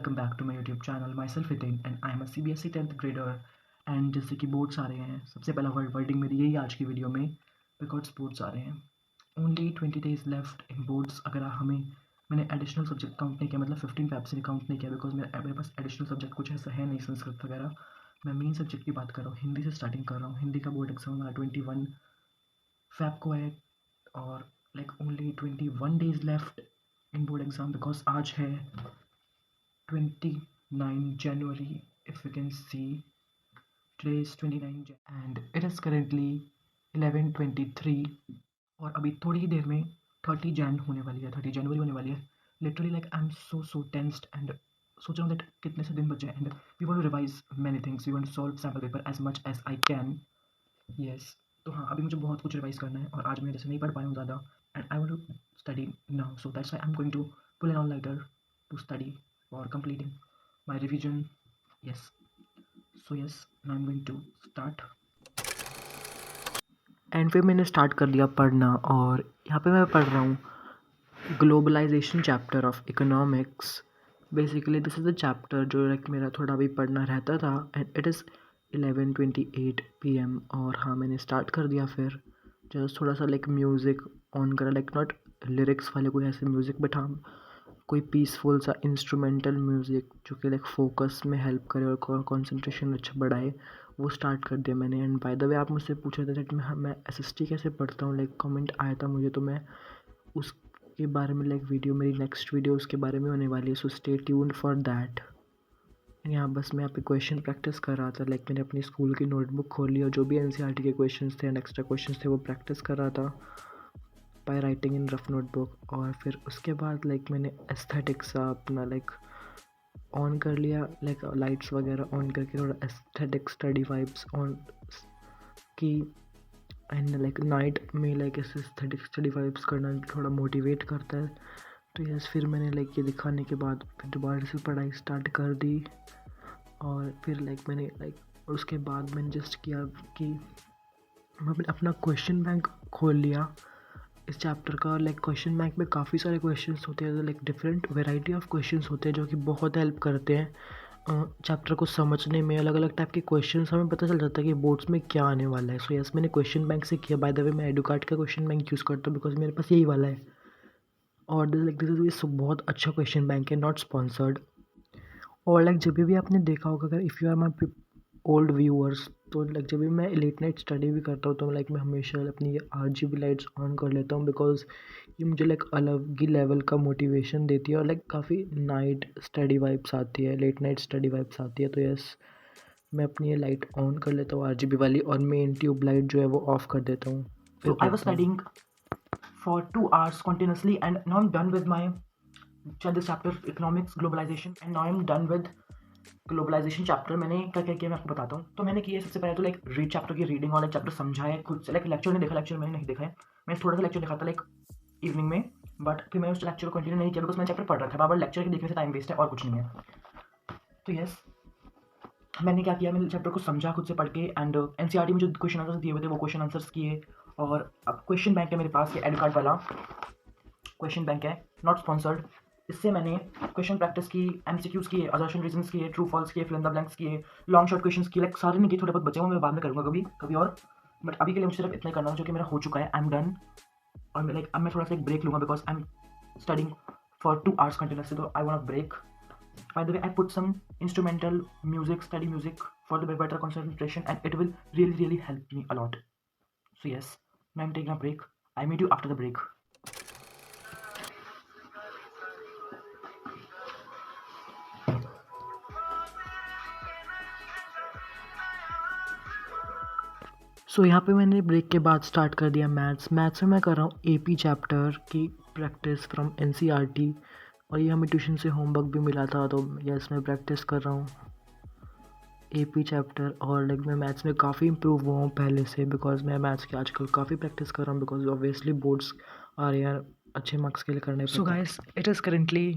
Welcome back to my YouTube channel myself Hiten and I am a CBSE 10th grader. And जैसे कि boards आ रहे हैं, सबसे पहला वर्डिंग मेरी यही आज की वीडियो में, बिकॉज बोर्ड्स आ रहे हैं। Only 20 days left in boards. अगर हमें मैंने एडिशनल सब्जेक्ट काउंट नहीं किया, मतलब 15 फैब से काउंट नहीं किया, बिकॉज मेरे पास एडिशनल सब्जेक्ट कुछ ऐसा है नहीं, संस्कृत वगैरह। मैं मेन सब्जेक्ट की बात कर रहा हूँ, हिंदी से स्टार्टिंग कर रहा हूँ। हिंदी का बोर्ड एग्जाम हमारा 21 फैब को है, और like only 21 days left in board exam, because आज है 29 January. If you can see, today is 29 and it is currently 11:23, और अभी थोड़ी ही देर में 30 Jan होने वाली है, 30 जनवरी होने वाली है। Literally like I am so tensed and सोच रहा हूँ दैट कितने से दिन बचे हैं, and we want to revise many things, we want to solve sample paper as much as I can. Yes, तो हाँ, अभी मुझे बहुत कुछ रिवाइज करना है, और आज मैं जैसे नहीं पढ़ पाया हूँ ज़्यादा, and I want to study now, so that's why I am going to pull an all nighter to study for completing my revision. Yes, so yes, now I'm going to start. And फिर मैंने start कर दिया पढ़ना, और यहाँ पे मैं पढ़ रहा हूँ globalization chapter of economics. Basically this is the chapter जो लाइक मेरा थोड़ा भी पढ़ना रहता था, एंड इट इज़ 11:28 PM। और हाँ, मैंने स्टार्ट कर दिया। फिर जस्ट थोड़ा सा लाइक म्यूज़िक ऑन करा, लाइक नॉट लिरिक्स वाले कोई ऐसे म्यूज़िक, बट हाँ कोई पीसफुल सा इंस्ट्रूमेंटल म्यूज़िक जो कि लाइक फोकस में हेल्प करे और कंसंट्रेशन अच्छा बढ़ाए, वो स्टार्ट कर दिया मैंने। एंड बाय द वे, आप मुझसे पूछ रहे थे कि मैं SST कैसे पढ़ता हूँ, लाइक कमेंट आया था मुझे, तो मैं उसके बारे में लाइक वीडियो, मेरी नेक्स्ट वीडियो उसके बारे में होने वाली है, so stay tuned for that. यहाँ बस मैं यहाँ पे क्वेश्चन प्रैक्टिस कर रहा था, लाइक मैंने अपनी स्कूल की नोटबुक खोली और जो भी NCERT के क्वेश्चन थे एंड एक्स्ट्रा क्वेश्चन थे वो प्रैक्टिस कर रहा था by writing in rough notebook. और फिर उसके बाद लाइक मैंने एस्थेटिक सा अपना लाइक ऑन कर लिया, लाइक लाइट्स वगैरह ऑन करके थोड़ा एस्थेटिक स्टडी वाइब्स ऑन की। एंड लाइक नाइट में लाइक ऐसे एस्थेटिक स्टडी वाइब्स करना थोड़ा मोटिवेट करता है। तो यस, फिर मैंने लाइक ये दिखाने के बाद फिर दोबारा से पढ़ाई स्टार्ट कर दी। और फिर लाइक मैंने लाइक उसके बाद मैंने जस्ट किया कि मैं अपना क्वेश्चन बैंक खोल लिया इस चैप्टर का। लाइक क्वेश्चन बैंक में काफ़ी सारे क्वेश्चंस होते हैं, like different variety of questions होते हैं जो कि बहुत हेल्प करते हैं चैप्टर को समझने में। अलग अलग टाइप के क्वेश्चंस हमें पता चल जाता है कि बोर्ड्स में क्या आने वाला है। सो यस, मैंने क्वेश्चन बैंक से किया। बाय द वे, मैं एडुकार्ट का क्वेश्चन बैंक यूज़ करता हूँ बिकॉज मेरे पास यही वाला है, और दिस इज बहुत अच्छा क्वेश्चन बैंक है, नॉट स्पॉन्सर्ड। और लाइक जब भी आपने देखा होगा, अगर if you are my old viewers, तो लाइक जब भी मैं लेट नाइट स्टडी भी करता हूँ तो लाइक मैं हमेशा अपनी RGB लाइट्स ऑन कर लेता हूँ, बिकॉज ये मुझे लाइक अलग ही लेवल का मोटिवेशन देती है, और लाइक काफ़ी नाइट स्टडी वाइब्स आती है, लेट नाइट स्टडी वाइब्स आती है। तो यस, मैं अपनी ये लाइट ऑन कर लेता हूँ RGB वाली, और मेन ट्यूब लाइट जो है वो ऑफ कर देता हूँ। फिर I was studying for 2 hours continuously, and now I'm done with my this chapter economics globalization, and now I'm done with globalization chapter. मैंने क्या क्या किया मैं आपको बताता हूँ। तो मैंने किया सबसे पहले तो लाइक रीड चैप्टर की रीडिंग, और लाइक चैप्टर समझा है खुद से। लाइक लेक्चर ने देखा, लेक्चर मैंने नहीं देखा है, मैंने थोड़ा सा लेक्चर देखा था लाइक इवनिंग में, बट फिर मैं उस लेक्चर को कंटिन्यू नहीं किया बिकॉज मैं चैप्टर पढ़ रहा था। बार लेक्चर के देखने से टाइम वेस्ट है और कुछ नहीं है। तो यस, मैंने क्या किया, मैंने चैप्टर को समझा खुद से पढ़ के, एंड NCERT में जो क्वेश्चन आंसर्स दिए हुए थे वो क्वेश्चन आंसर्स किए। और अब क्वेश्चन बैंक है मेरे पास, ये एडुकार्ट वाला क्वेश्चन बैंक है, नॉट स्पॉन्सर्ड। इससे मैंने क्वेश्चन प्रैक्टिस की, MCQs किए, असर्शन रीजंस किए, ट्रू फॉल्स किए, फिल इन द ब्लैंक्स किए, लॉन्ग शॉर्ट क्वेश्चंस किए। लाइक सारे नहीं किए, थोड़े बहुत बचे हुए मैं बाद में करूँगा कभी कभी और, बट अभी के लिए मुझे सिर्फ इतना ही करना है जो कि मेरा हो चुका है। I am done. और मैं लाइक अब मैं थोड़ा सा एक ब्रेक लूँगा because I am studying for 2 hours continuously, तो I want a break. By the way, I put some instrumental music, study music for the better concentration, and it will really help me a lot. So yes, now I'm taking a break. I meet you after the break. सो यहाँ पे मैंने break के बाद start कर दिया maths में मैं कर रहा हूँ AP चैप्टर की प्रैक्टिस फ्रॉम NCERT, और ये हमें ट्यूशन से होमवर्क भी मिला था, तो यस मैं प्रैक्टिस कर रहा हूँ AP चैप्टर। और लाइक मैं मैथ्स में काफ़ी इम्प्रूव हुआ हूँ पहले से, बिकॉज मैं मैथ्स की आजकल काफ़ी प्रैक्टिस कर रहा हूँ, बिकॉज ऑब्वियसली बोर्ड्स आ रहे हैं, अच्छे मार्क्स के लिए करने। So guys, it is currently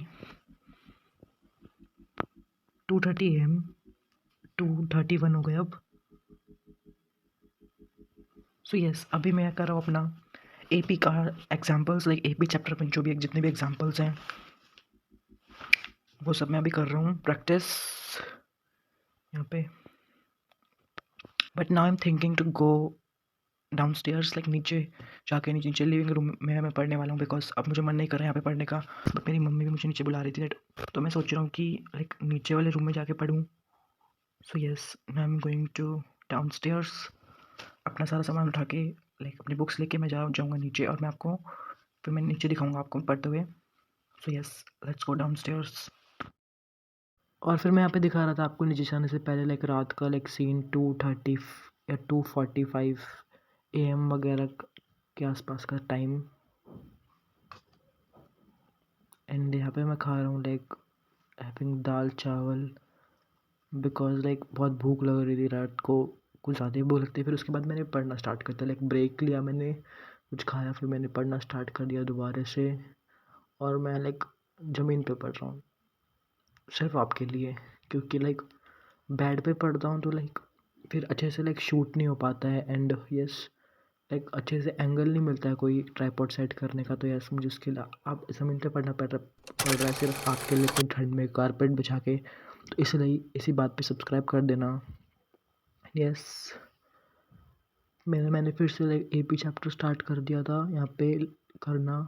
2:30 AM, 2:31 हो गए अब। सो यस, अभी मैं कर रहा हूँ अपना AP का एग्जाम्पल्स, लाइक AP चैप्टर में जो भी जितने भी एग्जाम्पल्स हैं वो सब मैं अभी कर रहा हूँ प्रैक्टिस यहाँ पे। But now I am thinking to go downstairs, like नीचे जाके नीचे लिविंग रूम में मैं पढ़ने वाला हूँ, बिकॉज अब मुझे मन नहीं कर रहा है यहाँ पे पढ़ने का। बट मेरी मम्मी भी मुझे नीचे बुला रही थी, तो मैं सोच रहा हूँ कि लाइक नीचे वाले रूम में जाके पढ़ूँ। So yes, I am going to down stairs. अपना सारा सामान उठा के लाइक अपनी बुक्स लेके मैं जाऊँगा नीचे, और मैं आपको फिर मैं नीचे दिखाऊँगा आपको पढ़ते हुए। So yes, let's go down stairs. और फिर मैं यहाँ पे दिखा रहा था आपको नीचे जाने से पहले लाइक रात का लाइक सीन 2:30 या 2:45 AM वगैरह के आसपास का टाइम। एंड यहाँ पे मैं खा रहा हूँ लाइक हैविंग दाल चावल, बिकॉज लाइक बहुत भूख लग रही थी रात को, कुछ ज़्यादा ही भूख लगती। फिर उसके बाद मैंने पढ़ना स्टार्ट कर दिया, लाइक ब्रेक लिया मैंने, कुछ खाया, फिर मैंने पढ़ना स्टार्ट कर दिया दोबारा से। और मैं लाइक ज़मीन पे पढ़ रहा हूँ सिर्फ आपके लिए, क्योंकि लाइक बेड पे पढ़ता हूँ तो लाइक फिर अच्छे से लाइक शूट नहीं हो पाता है। एंड यस, लाइक अच्छे से एंगल नहीं मिलता है कोई ट्राइपॉड सेट करने का। तो यस, मुझे उसके लिए आप ज़मीन पे पढ़ना पड़ रहा है सिर्फ आपके लिए, इतनी ठंड में कारपेट बिछा के। तो इसलिए इसी बात पे सब्सक्राइब कर देना। यस, मैंने फिर से लाइक AP चैप्टर स्टार्ट कर दिया था यहाँ पे करना।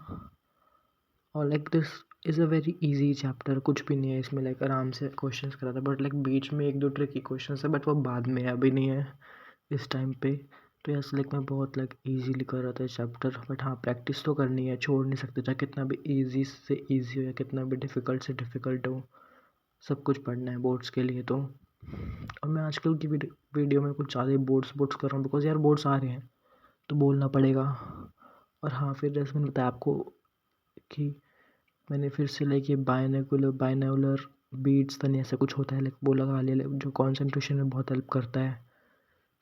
और like this is a very easy chapter, कुछ भी नहीं है इसमें, लाइक आराम से क्वेश्चंस करा था। बट लाइक बीच में 1-2 ट्रिकी क्वेश्चंस है, बट वो बाद में है, अभी नहीं है इस टाइम पे। तो यस, लाइक मैं बहुत लाइक इजीली कर रहा था चैप्टर। बट हाँ, प्रैक्टिस तो करनी है, छोड़ नहीं सकते, चाहे कितना भी ईजी से ईजी हो या कितना भी डिफ़िकल्ट से डिफ़िकल्ट हो, सब कुछ पढ़ना है बोर्ड्स के लिए। तो और मैं आजकल की वीडियो में कुछ ज़्यादा ही बोर्ड्स कर रहा हूँ, बिकॉज यार बोर्ड्स आ रहे हैं तो बोलना पड़ेगा। और हाँ, फिर जैसे मैंने बताया आपको कि मैंने फिर से लाइक ये बाइनोकुलर बीट्स तनी ऐसा कुछ होता है, लाइक वो लगा लिया, जो कॉन्सेंट्रेशन में बहुत हेल्प करता है।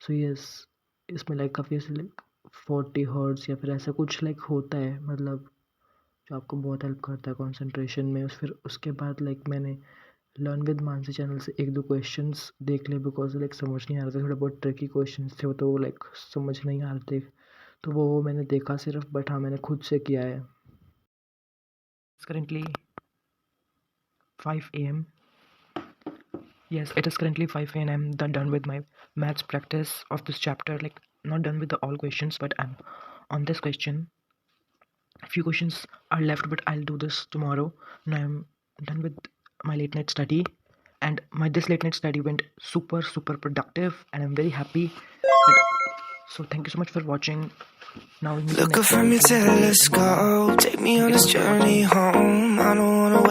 सो यस, इसमें लाइक काफ़ी ऐसे लाइक 40 हर्ट्ज़ या फिर ऐसा कुछ लाइक होता है, मतलब जो आपको बहुत हेल्प करता है कॉन्सेंट्रेशन में। फिर उसके बाद लाइक मैंने लर्न विद मानसी चैनल से 1-2 क्वेश्चंस देख लिए, बिकॉज लाइक समझ नहीं आ रहा था, थोड़े बहुत ट्रिकी क्वेश्चंस थे, तो लाइक समझ नहीं आ रहे थे, तो वो मैंने देखा सिर्फ। बट हाँ, मैंने खुद से किया है। currently 5 AM. Yes, it is currently 5 AM. I'm done with my maths practice of this chapter. Like, not done with the all questions, but I'm on this question. A few questions are left, but I'll do this tomorrow. Now I'm done with my late night study, and this late night study went super productive, and I'm very happy. So thank you so much for watching. Now we meet Look up from your telescope, take me on this journey home. I don't wanna